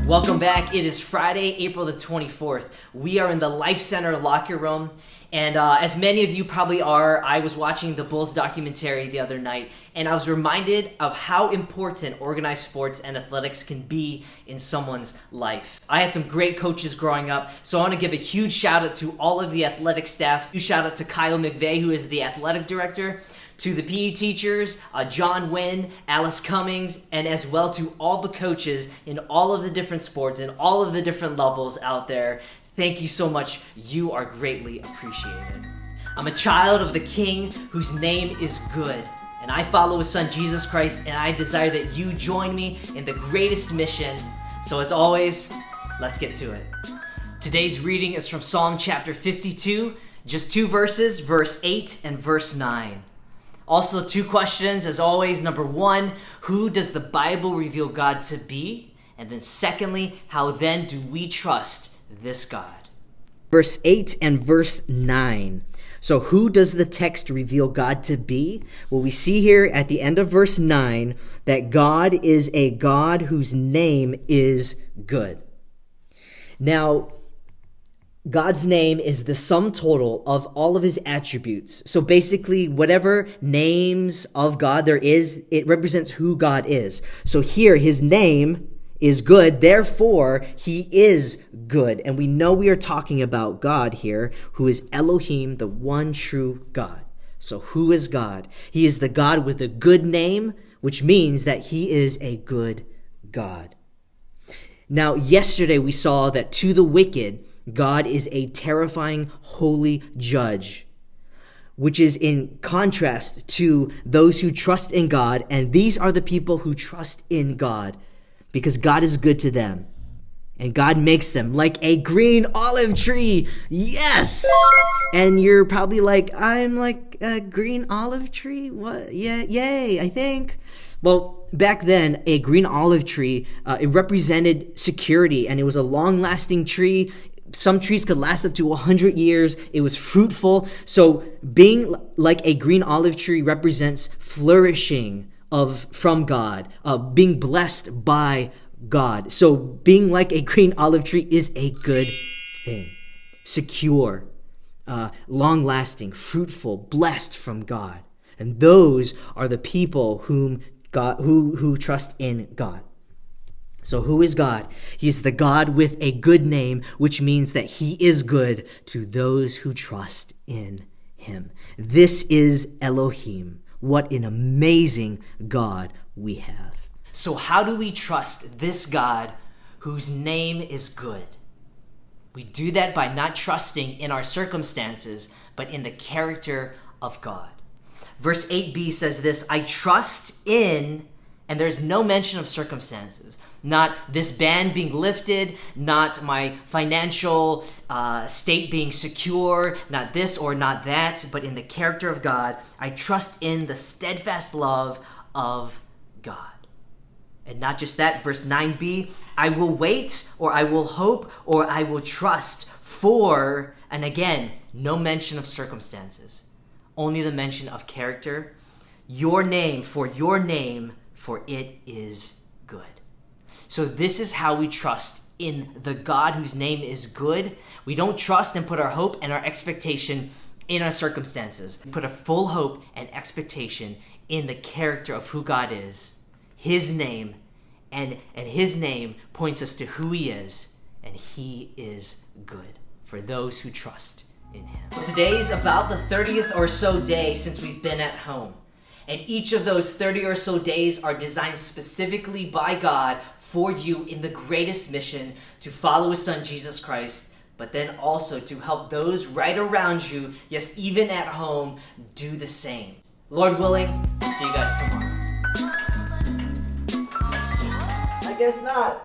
Welcome back. It is Friday, April the 24th. We are in the Life Center locker room. And as many of you probably are, I was watching the Bulls documentary the other night, and I was reminded of how important organized sports and athletics can be in someone's life. I had some great coaches growing up, so I want to give a huge shout out to all of the athletic staff. Huge shout out to Kyle McVeigh, who is the athletic director, to the PE teachers, John Wynn, Alice Cummings, and as well to all the coaches in all of the different sports and all of the different levels out there. Thank you so much. You are greatly appreciated. I'm a child of the King whose name is good, and I follow his son Jesus Christ, and I desire that you join me in the greatest mission. So as always, let's get to it. Today's reading is from Psalm chapter 52, just 2 verses, verse 8 and verse 9. Also, 2 questions, as always. Number 1, who does the Bible reveal God to be? And then secondly, how then do we trust this God? Verse 8 and verse 9. So who does the text reveal God to be? Well, we see here at the end of verse 9 that God is a God whose name is good. Now, God's name is the sum total of all of his attributes. So basically, whatever names of God there is, it represents who God is. So here, his name is good, therefore he is good. And we know we are talking about God here, who is Elohim, the one true God. So who is God? He is the God with a good name, which means that he is a good God. Now, yesterday we saw that to the wicked, God is a terrifying, holy judge, which is in contrast to those who trust in God. And these are the people who trust in God because God is good to them. And God makes them like a green olive tree. Yes! And you're probably like, I'm like a green olive tree? What? Yeah, yay, I think. Well, back then, a green olive tree, it represented security, and it was a long-lasting tree. Some trees could last up to 100 years. It was fruitful. So being like a green olive tree represents flourishing from God, being blessed by God. So being like a green olive tree is a good thing. Secure, long-lasting, fruitful, blessed from God. And those are the people who trust in God. So who is God? He is the God with a good name, which means that he is good to those who trust in him. This is Elohim. What an amazing God we have. So how do we trust this God whose name is good? We do that by not trusting in our circumstances, but in the character of God. Verse 8b says this, I trust in, and there's no mention of circumstances. Not this ban being lifted, not my financial state being secure, not this or not that, but in the character of God. I trust in the steadfast love of God. And not just that, verse 9b, I will wait, or I will hope, or I will trust for, and again, no mention of circumstances, only the mention of character. Your name, for it is good. So this is how we trust in the God whose name is good. We don't trust and put our hope and our expectation in our circumstances. We put a full hope and expectation in the character of who God is, his name, and his name points us to who he is, and he is good for those who trust in him. Today is about the 30th or so day since we've been at home. And each of those 30 or so days are designed specifically by God for you in the greatest mission to follow his son, Jesus Christ, but then also to help those right around you, yes, even at home, do the same. Lord willing, see you guys tomorrow. I guess not.